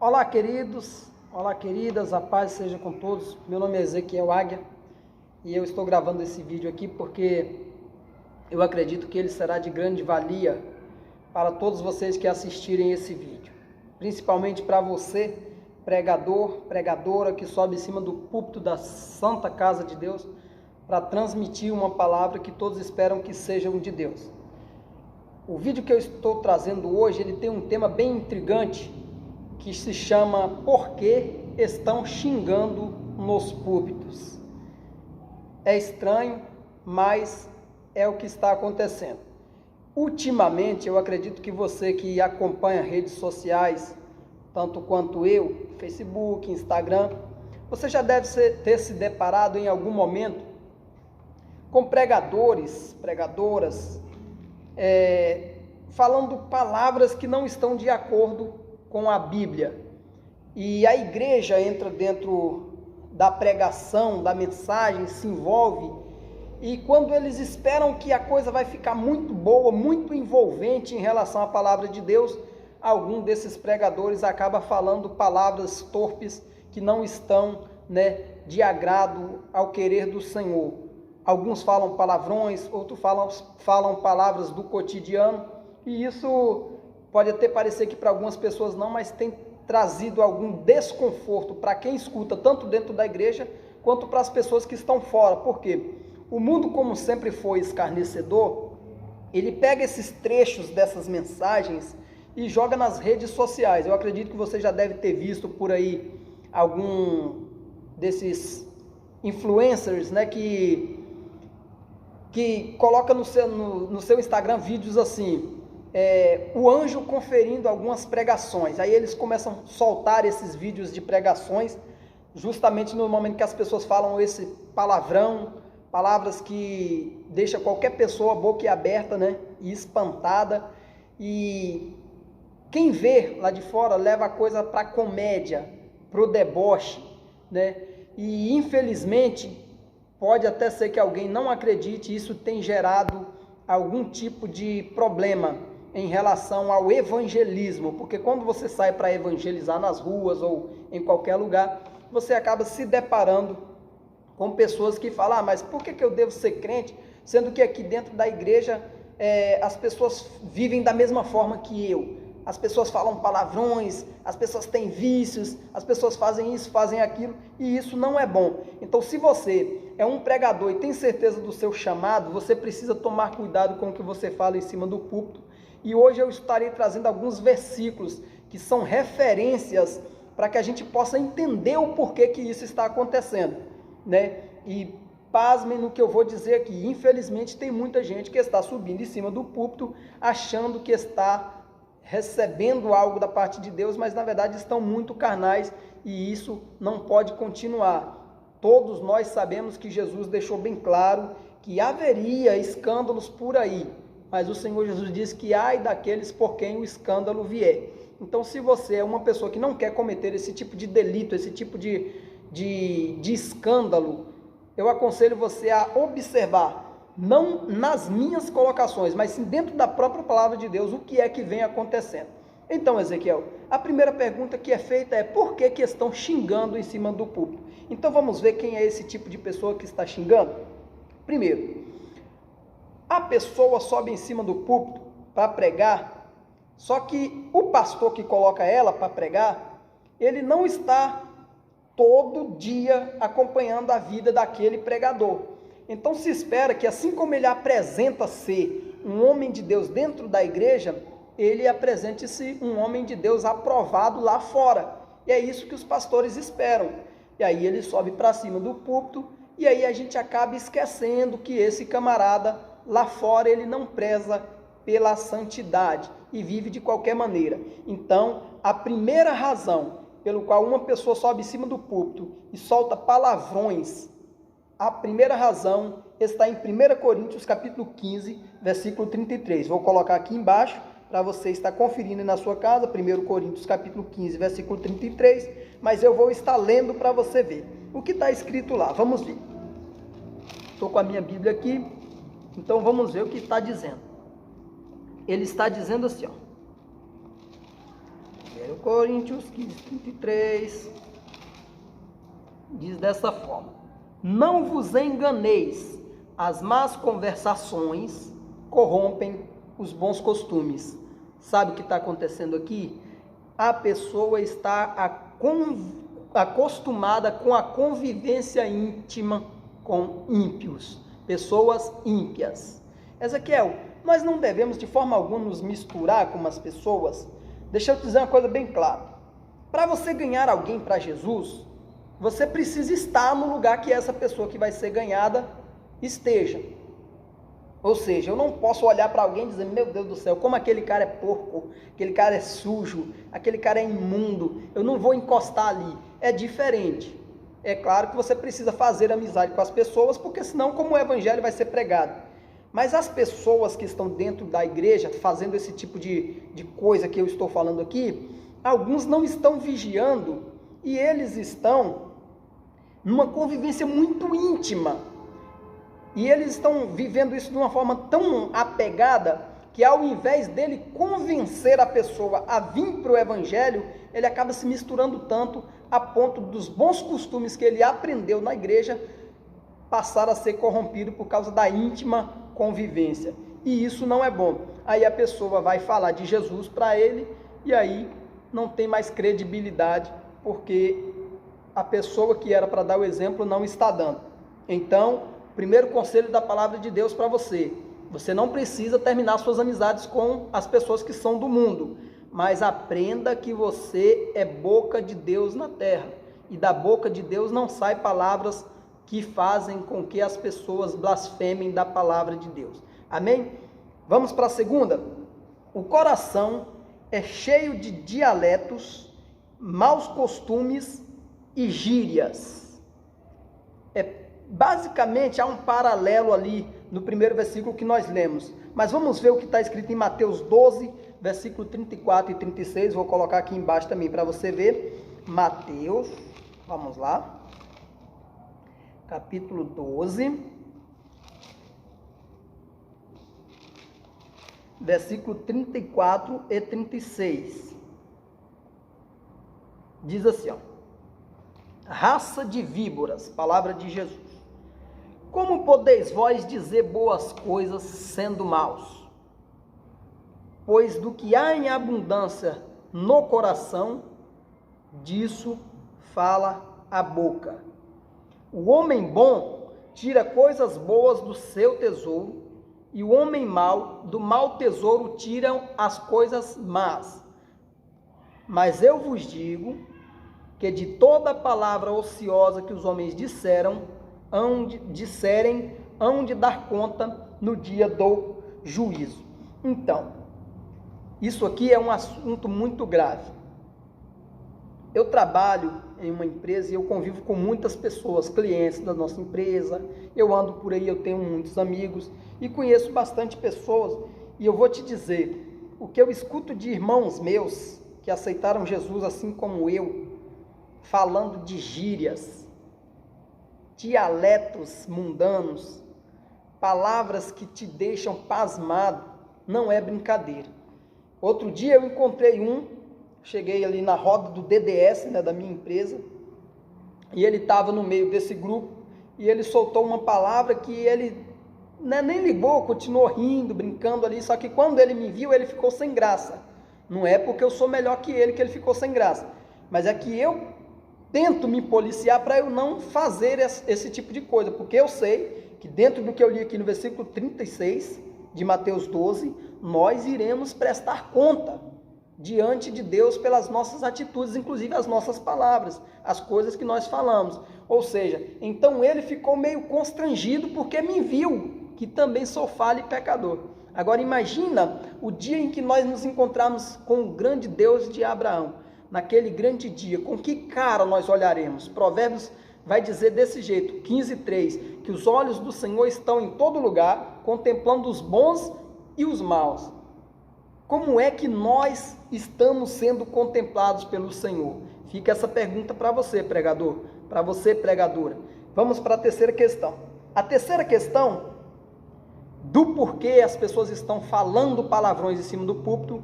Olá, queridos, olá, queridas, a paz seja com todos. Meu nome é Ezequiel Águia e eu estou gravando esse vídeo aqui porque eu acredito que ele será de grande valia para todos vocês que assistirem esse vídeo. Principalmente para você, pregador, pregadora, que sobe em cima do púlpito da Santa Casa de Deus para transmitir uma palavra que todos esperam que seja de Deus. O vídeo que eu estou trazendo hoje, ele tem um tema bem intrigante, que se chama Por que estão xingando nos púlpitos? É estranho, mas é o que está acontecendo. Ultimamente, eu acredito que você que acompanha redes sociais, tanto quanto eu, Facebook, Instagram, você já deve ter se deparado em algum momento com pregadores, pregadoras, falando palavras que não estão de acordo com a Bíblia. E a igreja entra dentro da pregação, da mensagem, se envolve, e quando eles esperam que a coisa vai ficar muito boa, muito envolvente em relação à palavra de Deus, algum desses pregadores acaba falando palavras torpes que não estão, de agrado ao querer do Senhor. Alguns falam palavrões, outros falam palavras do cotidiano, e isso pode até parecer que para algumas pessoas não, mas tem trazido algum desconforto para quem escuta, tanto dentro da igreja, quanto para as pessoas que estão fora. Por quê? O mundo, como sempre foi escarnecedor, ele pega esses trechos dessas mensagens e joga nas redes sociais. Eu acredito que você já deve ter visto por aí algum desses influencers, que coloca no seu Instagram vídeos assim, o anjo conferindo algumas pregações. Aí eles começam a soltar esses vídeos de pregações, justamente no momento que as pessoas falam esse palavrão, palavras que deixam qualquer pessoa boquiaberta, e espantada. E quem vê lá de fora leva a coisa para a comédia, para o deboche, E infelizmente pode até ser que alguém não acredite, isso tem gerado algum tipo de problema em relação ao evangelismo, porque quando você sai para evangelizar nas ruas ou em qualquer lugar, você acaba se deparando com pessoas que falam, mas por que eu devo ser crente, sendo que aqui dentro da igreja as pessoas vivem da mesma forma que eu, as pessoas falam palavrões, as pessoas têm vícios, as pessoas fazem isso, fazem aquilo, e isso não é bom. Então, se você é um pregador e tem certeza do seu chamado, você precisa tomar cuidado com o que você fala em cima do púlpito. E hoje eu estarei trazendo alguns versículos que são referências para que a gente possa entender o porquê que isso está acontecendo, E pasmem no que eu vou dizer aqui. Infelizmente tem muita gente que está subindo em cima do púlpito achando que está recebendo algo da parte de Deus, mas na verdade estão muito carnais, e isso não pode continuar. Todos nós sabemos que Jesus deixou bem claro que haveria escândalos por aí, mas o Senhor Jesus diz que ai daqueles por quem o escândalo vier. Então, se você é uma pessoa que não quer cometer esse tipo de delito, esse tipo de escândalo, eu aconselho você a observar, não nas minhas colocações, mas sim dentro da própria palavra de Deus, o que é que vem acontecendo. Então, Ezequiel, a primeira pergunta que é feita é: por que estão xingando em cima do púlpito? Então vamos ver quem é esse tipo de pessoa que está xingando. Primeiro, a pessoa sobe em cima do púlpito para pregar, só que o pastor que coloca ela para pregar, ele não está todo dia acompanhando a vida daquele pregador. Então se espera que, assim como ele apresenta ser um homem de Deus dentro da igreja, ele apresente-se um homem de Deus aprovado lá fora. E é isso que os pastores esperam. E aí ele sobe para cima do púlpito, e aí a gente acaba esquecendo que esse camarada lá fora, ele não preza pela santidade e vive de qualquer maneira. Então, a primeira razão pelo qual uma pessoa sobe em cima do púlpito e solta palavrões, a primeira razão está em 1 Coríntios capítulo 15, versículo 33. Vou colocar aqui embaixo para você estar conferindo na sua casa, 1 Coríntios capítulo 15, versículo 33, mas eu vou estar lendo para você ver o que está escrito lá. Vamos ver. Estou com a minha Bíblia aqui, então vamos ver o que está dizendo. Ele está dizendo assim, Coríntios 15:33, diz dessa forma: não vos enganeis, as más conversações corrompem os bons costumes. Sabe o que está acontecendo aqui? A pessoa está acostumada com a convivência íntima com ímpios, pessoas ímpias. Ezequiel, nós não devemos de forma alguma nos misturar com as pessoas. Deixa eu te dizer uma coisa bem clara. Para você ganhar alguém para Jesus, você precisa estar no lugar que essa pessoa que vai ser ganhada esteja. Ou seja, eu não posso olhar para alguém e dizer, meu Deus do céu, como aquele cara é porco, aquele cara é sujo, aquele cara é imundo, eu não vou encostar ali. É diferente. É claro que você precisa fazer amizade com as pessoas, porque senão como o evangelho vai ser pregado. Mas as pessoas que estão dentro da igreja, fazendo esse tipo de coisa que eu estou falando aqui, alguns não estão vigiando e eles estão numa convivência muito íntima. E eles estão vivendo isso de uma forma tão apegada que ao invés dele convencer a pessoa a vir para o evangelho, ele acaba se misturando tanto a ponto dos bons costumes que ele aprendeu na igreja passar a ser corrompido por causa da íntima convivência. E isso não é bom. Aí a pessoa vai falar de Jesus para ele e aí não tem mais credibilidade, porque a pessoa que era para dar o exemplo não está dando. Então, primeiro conselho da palavra de Deus para você: você não precisa terminar suas amizades com as pessoas que são do mundo, mas aprenda que você é boca de Deus na terra, e da boca de Deus não saem palavras que fazem com que as pessoas blasfemem da palavra de Deus. Amém? Vamos para a segunda. O coração é cheio de dialetos, maus costumes e gírias. Basicamente, há um paralelo ali no primeiro versículo que nós lemos. Mas vamos ver o que está escrito em Mateus 12, versículo 34 e 36. Vou colocar aqui embaixo também para você ver. Mateus, vamos lá. Capítulo 12, versículo 34 e 36. Diz assim, ó: raça de víboras, palavra de Jesus. Como podeis vós dizer boas coisas sendo maus? Pois do que há em abundância no coração, disso fala a boca. O homem bom tira coisas boas do seu tesouro, e o homem mau do mau tesouro tiram as coisas más. Mas eu vos digo que de toda palavra ociosa que os homens disserem, hão de dar conta no dia do juízo. Então, isso aqui é um assunto muito grave. Eu trabalho em uma empresa e eu convivo com muitas pessoas, clientes da nossa empresa. Eu ando por aí, eu tenho muitos amigos e conheço bastante pessoas. E eu vou te dizer, o que eu escuto de irmãos meus que aceitaram Jesus assim como eu, falando de gírias, dialetos mundanos, palavras que te deixam pasmado, não é brincadeira. Outro dia eu encontrei cheguei ali na roda do DDS, da minha empresa, e ele estava no meio desse grupo, e ele soltou uma palavra que ele nem ligou, continuou rindo, brincando ali, só que quando ele me viu, ele ficou sem graça. Não é porque eu sou melhor que ele ficou sem graça, mas é que eu tento me policiar para eu não fazer esse tipo de coisa, porque eu sei que dentro do que eu li aqui no versículo 36 de Mateus 12, nós iremos prestar conta diante de Deus pelas nossas atitudes, inclusive as nossas palavras, as coisas que nós falamos. Ou seja, então ele ficou meio constrangido porque me viu que também sou falho e pecador. Agora imagina o dia em que nós nos encontrarmos com o grande Deus de Abraão. Naquele grande dia, com que cara nós olharemos? Provérbios vai dizer desse jeito, 15:3, que os olhos do Senhor estão em todo lugar, contemplando os bons e os maus. Como é que nós estamos sendo contemplados pelo Senhor? Fica essa pergunta para você, pregador, para você, pregadora. Vamos para a terceira questão. A terceira questão do porquê as pessoas estão falando palavrões em cima do púlpito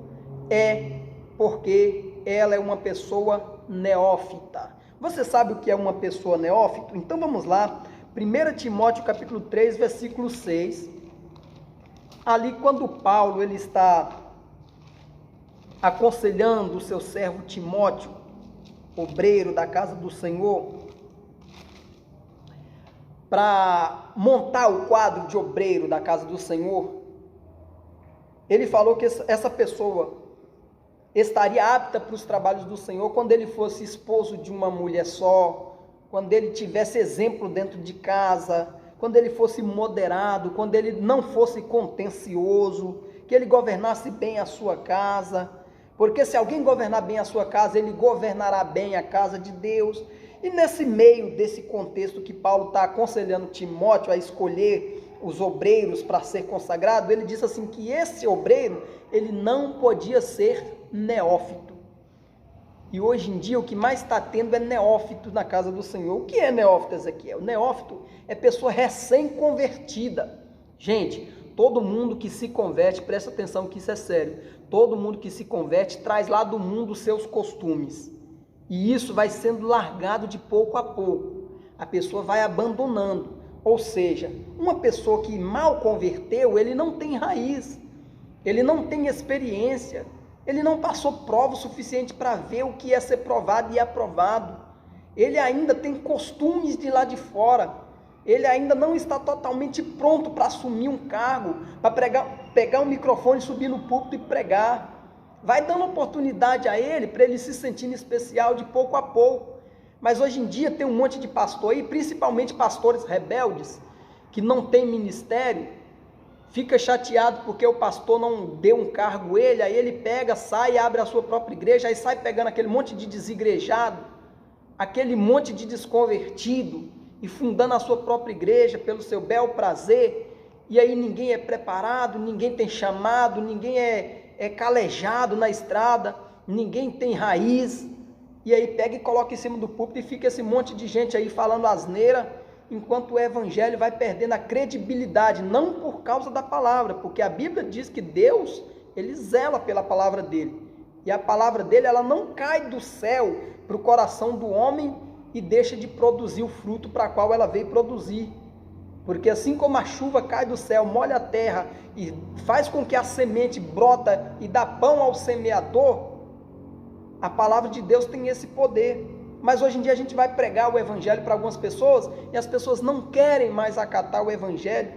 é porque ela é uma pessoa neófita. Você sabe o que é uma pessoa neófita? Então vamos lá, 1 Timóteo capítulo 3, versículo 6. Ali quando Paulo ele está aconselhando o seu servo Timóteo, obreiro da casa do Senhor, para montar o quadro de obreiro da casa do Senhor, ele falou que essa pessoa estaria apta para os trabalhos do Senhor quando ele fosse esposo de uma mulher só, quando ele tivesse exemplo dentro de casa, quando ele fosse moderado, quando ele não fosse contencioso, que ele governasse bem a sua casa, porque se alguém governar bem a sua casa, ele governará bem a casa de Deus. E nesse meio desse contexto que Paulo está aconselhando Timóteo a escolher os obreiros para ser consagrado, ele diz assim que esse obreiro, ele não podia ser neófito. E hoje em dia o que mais está tendo é neófito na casa do Senhor. O que é neófito, Ezequiel? Neófito é pessoa recém-convertida. Gente, todo mundo que se converte, presta atenção que isso é sério, todo mundo que se converte traz lá do mundo os seus costumes. E isso vai sendo largado de pouco a pouco. A pessoa vai abandonando. Ou seja, uma pessoa que mal converteu, ele não tem raiz, ele não tem experiência, ele não passou prova o suficiente para ver o que é ser provado e aprovado. Ele ainda tem costumes de lá de fora. Ele ainda não está totalmente pronto para assumir um cargo, para pegar um microfone, subir no púlpito e pregar. Vai dando oportunidade a ele, para ele se sentindo especial de pouco a pouco. Mas hoje em dia tem um monte de pastor aí, principalmente pastores rebeldes, que não tem ministério, fica chateado porque o pastor não deu um cargo a ele, aí ele pega, sai e abre a sua própria igreja, aí sai pegando aquele monte de desigrejado, aquele monte de desconvertido, e fundando a sua própria igreja pelo seu bel prazer, e aí ninguém é preparado, ninguém tem chamado, ninguém é calejado na estrada, ninguém tem raiz, e aí pega e coloca em cima do púlpito e fica esse monte de gente aí falando asneira, enquanto o evangelho vai perdendo a credibilidade, não por causa da palavra, porque a Bíblia diz que Deus, ele zela pela palavra dele, e a palavra dele, ela não cai do céu para o coração do homem e deixa de produzir o fruto para qual ela veio produzir. Porque assim como a chuva cai do céu, molha a terra e faz com que a semente brota e dá pão ao semeador, a palavra de Deus tem esse poder. Mas hoje em dia a gente vai pregar o evangelho para algumas pessoas e as pessoas não querem mais acatar o evangelho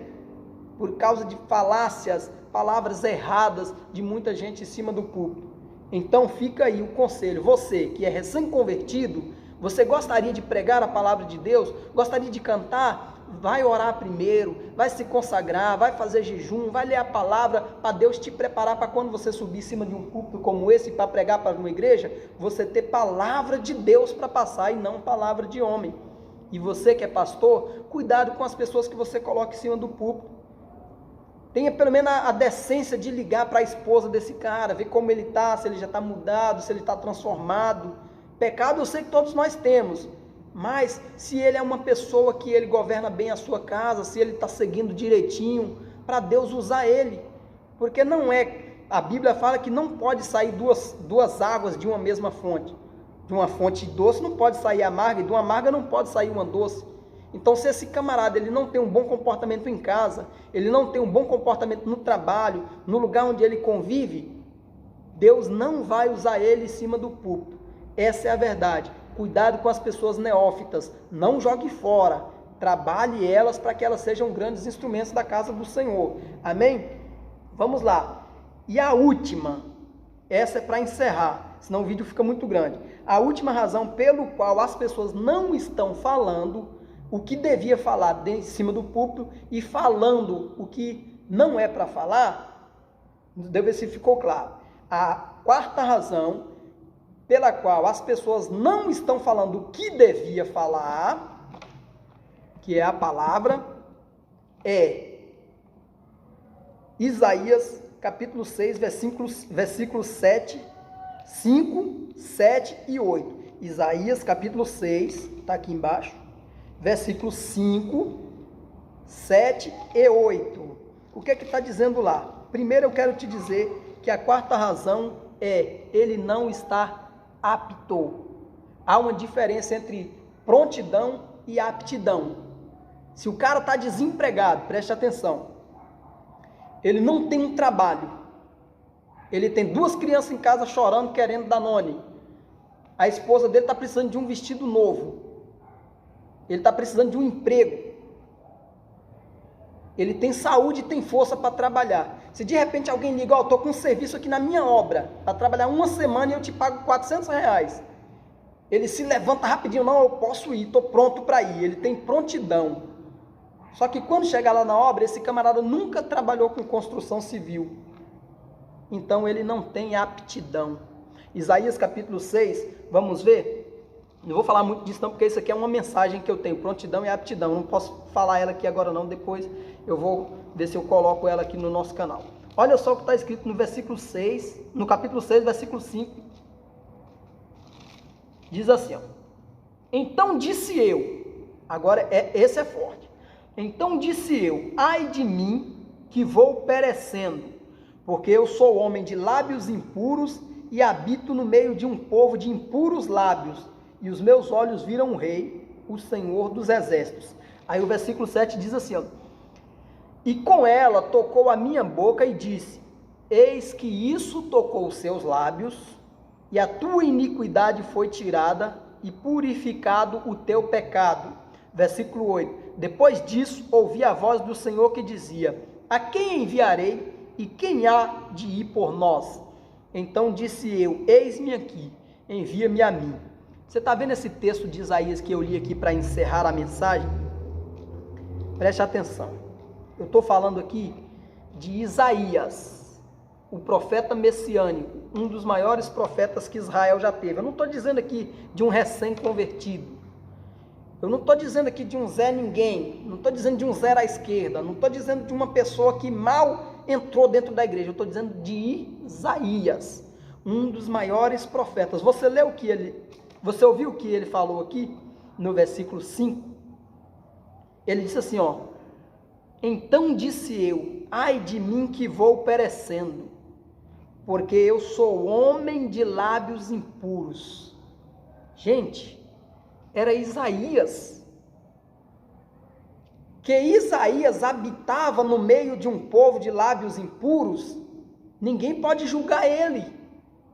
por causa de falácias, palavras erradas de muita gente em cima do púlpito. Então fica aí o conselho, você que é recém-convertido, você gostaria de pregar a palavra de Deus, gostaria de cantar, vai orar primeiro, vai se consagrar, vai fazer jejum, vai ler a palavra para Deus te preparar para quando você subir em cima de um púlpito como esse para pregar para uma igreja, você ter palavra de Deus para passar e não palavra de homem. E você que é pastor, cuidado com as pessoas que você coloca em cima do púlpito. Tenha pelo menos a decência de ligar para a esposa desse cara, ver como ele está, se ele já está mudado, se ele está transformado. Pecado eu sei que todos nós temos, mas se ele é uma pessoa que ele governa bem a sua casa, se ele está seguindo direitinho, para Deus usar ele, porque não é, a Bíblia fala que não pode sair duas águas de uma mesma fonte, de uma fonte doce não pode sair amarga, e de uma amarga não pode sair uma doce. Então se esse camarada ele não tem um bom comportamento em casa, ele não tem um bom comportamento no trabalho, no lugar onde ele convive, Deus não vai usar ele em cima do púlpito. Essa é a verdade. Cuidado com as pessoas neófitas, não jogue fora, trabalhe elas para que elas sejam grandes instrumentos da casa do Senhor, amém? Vamos lá, e a última, essa é para encerrar, senão o vídeo fica muito grande, a última razão pelo qual as pessoas não estão falando o que devia falar em cima do púlpito e falando o que não é para falar, deve ver se ficou claro, a quarta razão pela qual as pessoas não estão falando o que devia falar, que é a palavra, é Isaías capítulo 6, versículos 7, 5, 7 e 8. Isaías capítulo 6, está aqui embaixo, versículos 5, 7 e 8. O que é que está dizendo lá? Primeiro eu quero te dizer que a quarta razão é, ele não está apto. Há uma diferença entre prontidão e aptidão. Se o cara está desempregado, preste atenção, ele não tem um trabalho, ele tem 2 crianças em casa chorando, querendo Danone, a esposa dele está precisando de um vestido novo, ele está precisando de um emprego, ele tem saúde e tem força para trabalhar. Se de repente alguém liga, eu estou com um serviço aqui na minha obra, para trabalhar 1 semana e eu te pago R$400, ele se levanta rapidinho, não, eu posso ir, estou pronto para ir, ele tem prontidão. Só que quando chegar lá na obra, esse camarada nunca trabalhou com construção civil, então ele não tem aptidão. Isaías capítulo 6, vamos ver? Não vou falar muito disso não, porque isso aqui é uma mensagem que eu tenho, prontidão e aptidão. Não posso falar ela aqui agora não, depois eu vou ver se eu coloco ela aqui no nosso canal. Olha só o que está escrito no versículo 6, no capítulo 6, versículo 5. Diz assim, ó, então disse eu, agora esse é forte. Então disse eu, ai de mim que vou perecendo, porque eu sou homem de lábios impuros e habito no meio de um povo de impuros lábios, e os meus olhos viram o rei, o Senhor dos exércitos. Aí o versículo 7 diz assim, ó, e com ela tocou a minha boca e disse, eis que isso tocou os seus lábios, e a tua iniquidade foi tirada, e purificado o teu pecado. Versículo 8, depois disso ouvi a voz do Senhor que dizia, a quem enviarei e quem há de ir por nós? Então disse eu, eis-me aqui, envia-me a mim. Você está vendo esse texto de Isaías que eu li aqui para encerrar a mensagem? Preste atenção, eu estou falando aqui de Isaías, o profeta messiânico, um dos maiores profetas que Israel já teve. Eu não estou dizendo aqui de um recém-convertido, eu não estou dizendo aqui de um Zé Ninguém, não estou dizendo de um zero à esquerda, não estou dizendo de uma pessoa que mal entrou dentro da igreja, eu estou dizendo de Isaías, um dos maiores profetas. Você ouviu o que ele falou aqui no versículo 5? Ele disse assim, ó, então disse eu, ai de mim que vou perecendo, porque eu sou homem de lábios impuros. Gente, era Isaías, que Isaías habitava no meio de um povo de lábios impuros. Ninguém pode julgar ele,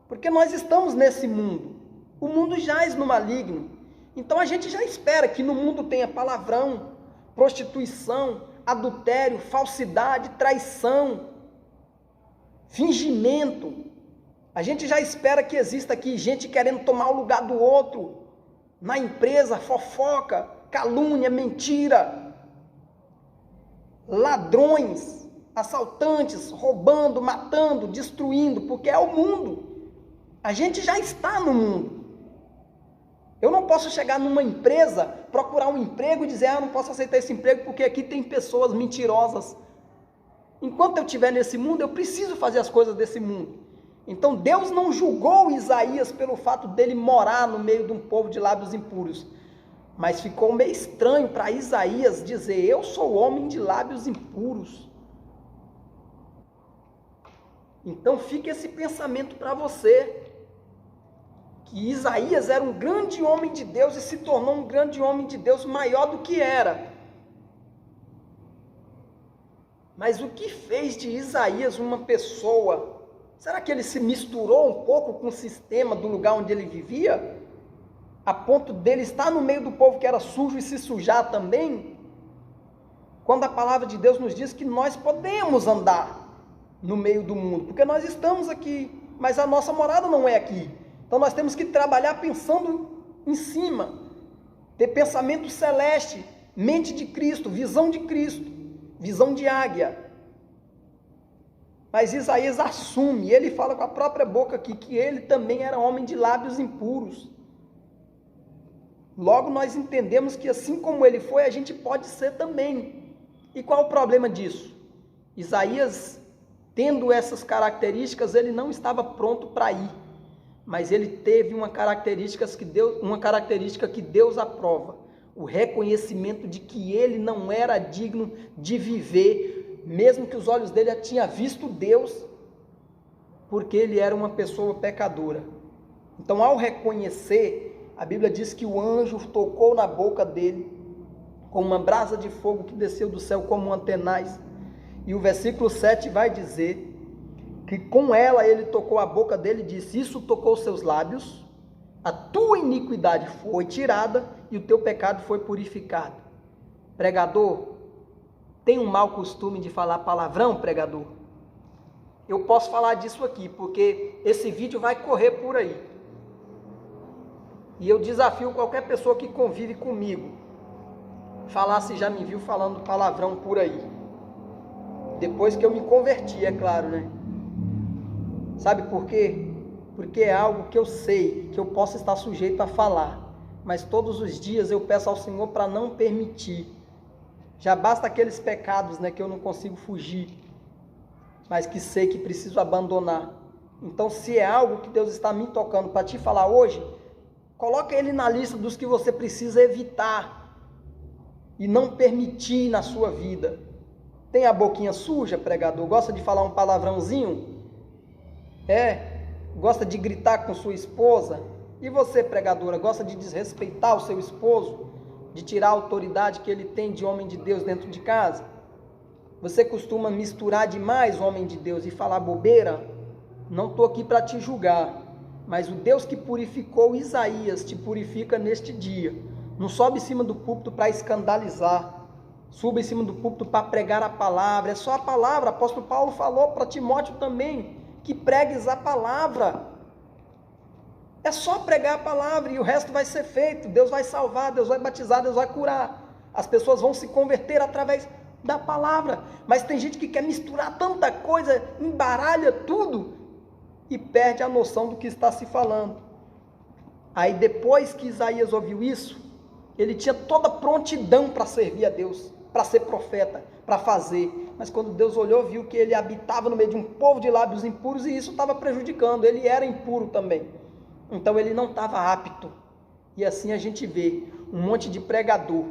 porque nós estamos nesse mundo, o mundo jaz no maligno, então a gente já espera que no mundo tenha palavrão, prostituição, adultério, falsidade, traição, fingimento. A gente já espera que exista aqui gente querendo tomar o lugar do outro, na empresa, fofoca, calúnia, mentira, ladrões, assaltantes, roubando, matando, destruindo, porque é o mundo. A gente já está no mundo. Eu não posso chegar numa empresa, procurar um emprego e dizer, eu não posso aceitar esse emprego porque aqui tem pessoas mentirosas. Enquanto eu estiver nesse mundo, eu preciso fazer as coisas desse mundo. Então Deus não julgou Isaías pelo fato dele morar no meio de um povo de lábios impuros, mas ficou meio estranho para Isaías dizer, eu sou homem de lábios impuros. Então fica esse pensamento para você, que Isaías era um grande homem de Deus e se tornou um grande homem de Deus maior do que era. Mas o que fez de Isaías uma pessoa? Será que ele se misturou um pouco com o sistema do lugar onde ele vivia? A ponto dele estar no meio do povo que era sujo e se sujar também? Quando a palavra de Deus nos diz que nós podemos andar no meio do mundo, porque nós estamos aqui, mas a nossa morada não é aqui. Então nós temos que trabalhar pensando em cima, ter pensamento celeste, mente de Cristo, visão de águia. Mas Isaías assume, ele fala com a própria boca aqui, que ele também era homem de lábios impuros. Logo nós entendemos que assim como ele foi, a gente pode ser também. E qual o problema disso? Isaías, tendo essas características, ele não estava pronto para ir. Mas ele teve uma característica que Deus aprova. O reconhecimento de que ele não era digno de viver, mesmo que os olhos dele tinham visto Deus, porque ele era uma pessoa pecadora. Então, ao reconhecer, a Bíblia diz que o anjo tocou na boca dele com uma brasa de fogo que desceu do céu como um tenaz. E o versículo 7 vai dizer que com ela ele tocou a boca dele e disse: isso tocou os seus lábios, a tua iniquidade foi tirada e o teu pecado foi purificado. Pregador, tem um mau costume de falar palavrão, pregador? Eu posso falar disso aqui, porque esse vídeo vai correr por aí. E eu desafio qualquer pessoa que convive comigo, falar se já me viu falando palavrão por aí. Depois que eu me converti, é claro, né? Sabe por quê? Porque é algo que eu sei, que eu posso estar sujeito a falar. Mas todos os dias eu peço ao Senhor para não permitir. Já basta aqueles pecados, né, que eu não consigo fugir, mas que sei que preciso abandonar. Então, se é algo que Deus está me tocando para te falar hoje, coloca ele na lista dos que você precisa evitar e não permitir na sua vida. Tem a boquinha suja, pregador? Gosta de falar um palavrãozinho? Gosta de gritar com sua esposa? E você, pregadora, gosta de desrespeitar o seu esposo? De tirar a autoridade que ele tem de homem de Deus dentro de casa? Você costuma misturar demais homem de Deus e falar bobeira? Não estou aqui para te julgar, mas o Deus que purificou Isaías te purifica neste dia. Não sobe em cima do púlpito para escandalizar, suba em cima do púlpito para pregar a palavra. É só a palavra. O apóstolo Paulo falou para Timóteo também, que pregues a palavra. É só pregar a palavra e o resto vai ser feito. Deus vai salvar, Deus vai batizar, Deus vai curar. As pessoas vão se converter através da palavra. Mas tem gente que quer misturar tanta coisa, embaralha tudo e perde a noção do que está se falando. Aí depois que Isaías ouviu isso, ele tinha toda prontidão para servir a Deus, para ser profeta, para fazer. Mas quando Deus olhou, viu que ele habitava no meio de um povo de lábios impuros e isso estava prejudicando. Ele era impuro também. Então ele não estava apto. E assim a gente vê um monte de pregador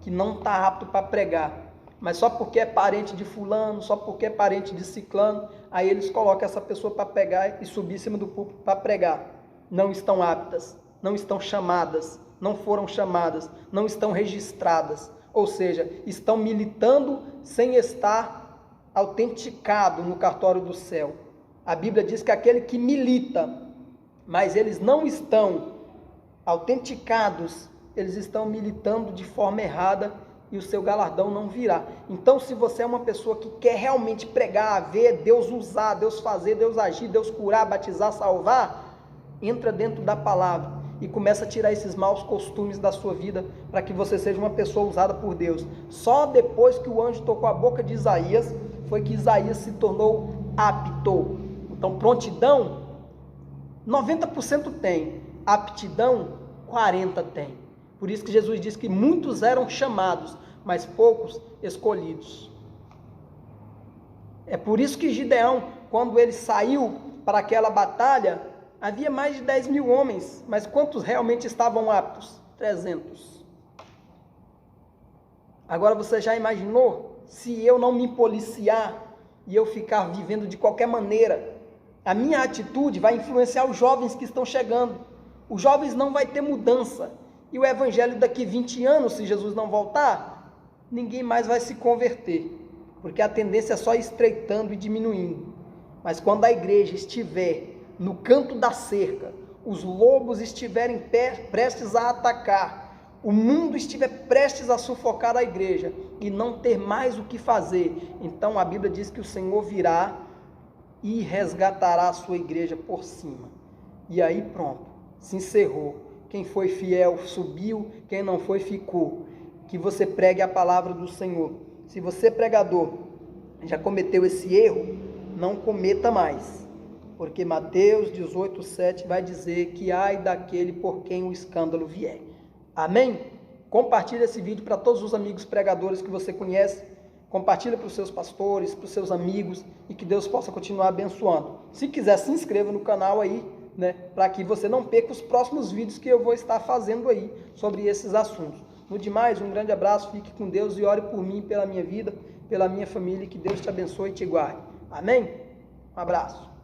que não está apto para pregar. Mas só porque é parente de fulano, só porque é parente de ciclano, aí eles colocam essa pessoa para pegar e subir em cima do púlpito para pregar. Não estão aptas, não estão chamadas, não foram chamadas, não estão registradas. Ou seja, estão militando sem estar autenticado no cartório do céu. A Bíblia diz que aquele que milita, mas eles não estão autenticados, eles estão militando de forma errada e o seu galardão não virá. Então, se você é uma pessoa que quer realmente pregar, ver Deus usar, Deus fazer, Deus agir, Deus curar, batizar, salvar, entra dentro da palavra e começa a tirar esses maus costumes da sua vida para que você seja uma pessoa usada por Deus. Só depois que o anjo tocou a boca de Isaías, foi que Isaías se tornou apto. Então, prontidão, 90% tem, aptidão, 40% tem. Por isso que Jesus diz que muitos eram chamados, mas poucos escolhidos. É por isso que Gideão, quando ele saiu para aquela batalha, havia mais de 10 mil homens, mas quantos realmente estavam aptos? 300. Agora você já imaginou, se eu não me policiar e eu ficar vivendo de qualquer maneira, a minha atitude vai influenciar os jovens que estão chegando. Os jovens não vão ter mudança. E o evangelho daqui 20 anos, se Jesus não voltar, ninguém mais vai se converter. Porque a tendência é só estreitando e diminuindo. Mas quando a igreja estiver no canto da cerca, os lobos estiverem prestes a atacar, o mundo estiver prestes a sufocar a igreja e não ter mais o que fazer, então a Bíblia diz que o Senhor virá e resgatará a sua igreja por cima. E aí pronto, se encerrou. Quem foi fiel subiu, quem não foi ficou. Que você pregue a palavra do Senhor. Se você, pregador, já cometeu esse erro, não cometa mais. Porque Mateus 18:7 vai dizer que ai daquele por quem o escândalo vier. Amém? Compartilhe esse vídeo para todos os amigos pregadores que você conhece. Compartilhe para os seus pastores, para os seus amigos, e que Deus possa continuar abençoando. Se quiser, se inscreva no canal aí, né, para que você não perca os próximos vídeos que eu vou estar fazendo aí sobre esses assuntos. No demais, um grande abraço, fique com Deus e ore por mim, pela minha vida, pela minha família, que Deus te abençoe e te guarde. Amém? Um abraço.